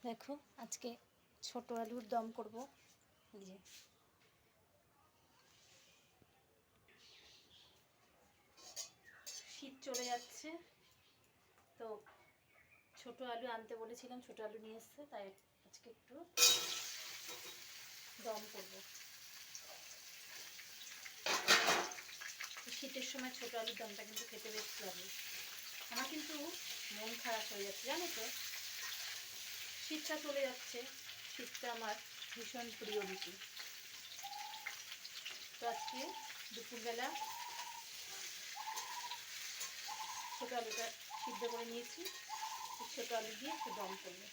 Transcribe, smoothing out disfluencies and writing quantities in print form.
দেখো আজকে ছোট আলুর দম করব। এই যে শীত চলে যাচ্ছে তো ছোট আলু আনতে বলেছিলাম, ছোট আলু নিয়ে এসছে, তাই আজকে একটু দম করব। শীতের সময় ছোট আলুর দমটা কিন্তু খেতে বেশ লাগে। আমার কিন্তু মন খারাপ হয়ে যাচ্ছে, জানো তো, শীতটা চলে যাচ্ছে। শীতটা আমার ভীষণ প্রিয় ঋতু। তো আজকে দুপুরবেলা ছোটো আলুটা সিদ্ধ করে নিয়েছি, ছোটো আলু দিয়ে একটু দম করবো।